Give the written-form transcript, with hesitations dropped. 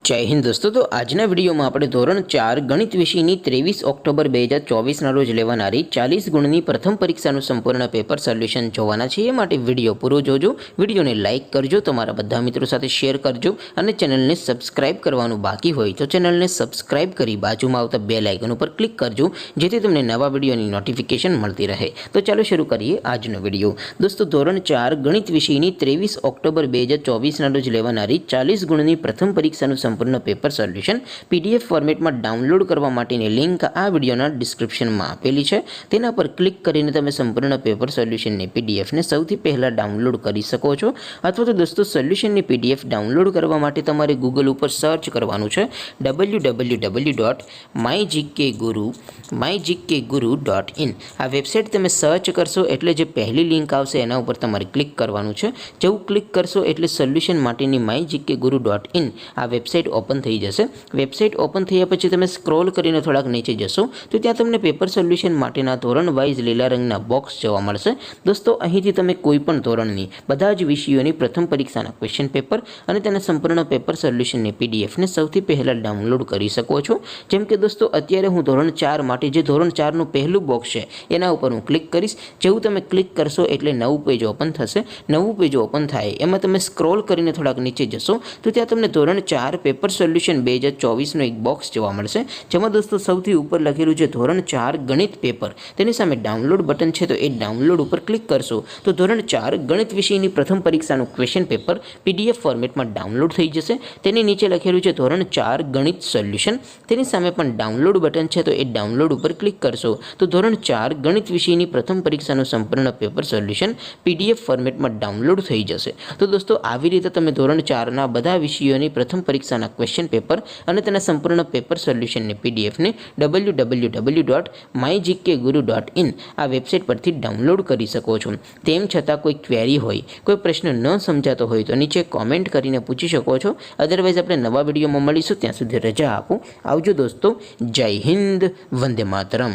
जय हिंद दोस्तों। तो आजना विडियो में આપણે ધોરણ 4 ગણિત વિષયની 23 ઓક્ટોબર 2024 ના રોજ લેવાનારી 40 ગુણની પ્રથમ પરીક્ષાનું સંપૂર્ણ પેપર સોલ્યુશન જોવાના છે। એ માટે વિડિયો પૂરો જોજો, વિડિયોને લાઈક કરજો, તમારા બધા મિત્રો સાથે શેર કરજો અને ચેનલને સબસ્ક્રાઇબ કરવાનું બાકી હોય તો ચેનલને સબસ્ક્રાઇબ કરી બાજુમાં આવતા બેલ આઇકન ઉપર ક્લિક કરજો જેથી તમને નવા વિડિયોની નોટિફિકેશન મળતી રહે। તો ચાલો શરૂ કરીએ આજનો વિડિયો। દોસ્તો ધોરણ 4 ગણિત વિષયની 23 ઓક્ટોબર 2024 ના રોજ લેવાનારી 40 ગુણની પ્રથમ પરીક્ષાનું સંપૂર્ણ પેપર સોલ્યુશન પીડીએફ ફોર્મેટમાં ડાઉનલોડ કરવા માટેની લિંક આ વિડિયોના ડિસ્ક્રિપ્શનમાં આપેલી છે। તેના પર ક્લિક કરીને તમે સંપૂર્ણ પેપર સોલ્યુશનની પીડીએફને સૌથી પહેલાં ડાઉનલોડ કરી શકો છો। અથવા તો દોસ્તો સોલ્યુશનની પીડીએફ ડાઉનલોડ કરવા માટે તમારે ગૂગલ ઉપર સર્ચ કરવાનું છે www.mygkguru.in। આ વેબસાઇટ તમે સર્ચ કરશો એટલે જે પહેલી લિંક આવશે એના ઉપર તમારે ક્લિક કરવાનું છે। જેવું ક્લિક કરશો એટલે સોલ્યુશન માટેની mygkguru.in આ વેબસાઇટ ઓપન થઈ જશે। વેબસાઇટ ઓપન થયા પછી તમે સ્ક્રોલ કરીને થોડાક નીચે જશો તો ત્યાં તમને પેપર સોલ્યુશન માટેના ધોરણ વાઇઝ લીલા રંગના બોક્સ જોવા મળશે। દોસ્તો અહીંથી તમે કોઈ પણ ધોરણની બધા જ વિષયોની પ્રથમ પરીક્ષાના ક્વેશ્ચન પેપર અને તેના સંપૂર્ણ પેપર સોલ્યુશનની પીડીએફને સૌથી પહેલાં ડાઉનલોડ કરી શકો છો। જેમ કે દોસ્તો અત્યારે હું ધોરણ 4 માટે જે ધોરણ 4નું પહેલું બોક્સ છે એના ઉપર હું ક્લિક કરીશ। જેવું તમે ક્લિક કરશો એટલે નવું પેજ ઓપન થશે। નવું પેજ ઓપન થાય એમાં તમે સ્ક્રોલ કરીને થોડાક નીચે જશો તો ત્યાં તમને ધોરણ 4 પેપર સોલ્યુશન 2024નું એક બોક્સ જોવા મળશે જેમાં દોસ્તો સૌથી ઉપર લખેલું છે ધોરણ 4 ગણિત પેપર। તેની સામે ડાઉનલોડ બટન છે તો એ ડાઉનલોડ ઉપર ક્લિક કરશો તો ધોરણ 4 ગણિત વિષયની પ્રથમ પરીક્ષાનું ક્વેશ્ચન પેપર પીડીએફ ફોર્મેટમાં ડાઉનલોડ થઈ જશે। તેની નીચે લખેલું છે ધોરણ 4 ગણિત સોલ્યુશન। તેની સામે પણ ડાઉનલોડ બટન છે તો એ ડાઉનલોડ ઉપર ક્લિક કરશો તો ધોરણ 4 ગણિત વિષયની પ્રથમ પરીક્ષાનું સંપૂર્ણ પેપર સોલ્યુશન પીડીએફ ફોર્મેટમાં ડાઉનલોડ થઈ જશે। તો દોસ્તો આવી રીતે તમે ધોરણ 4ના બધા વિષયોની પ્રથમ પરીક્ષાના ક્વેશ્ચન પેપર અને તેના સંપૂર્ણ પેપર સોલ્યુશનની પીડીએફને www.mygkguru.in આ વેબસાઇટ પરથી ડાઉનલોડ કરી શકો છો। તેમ છતાં કોઈ ક્વેરી હોય, કોઈ પ્રશ્ન ન સમજાતો હોય તો નીચે કોમેન્ટ કરીને પૂછી શકો છો। અધરવાઇઝ આપણે નવા વિડીયોમાં મળીશું, ત્યાં સુધી રજા આપો। આવજો દોસ્તો, જય હિન્દ, વંદે માતરમ।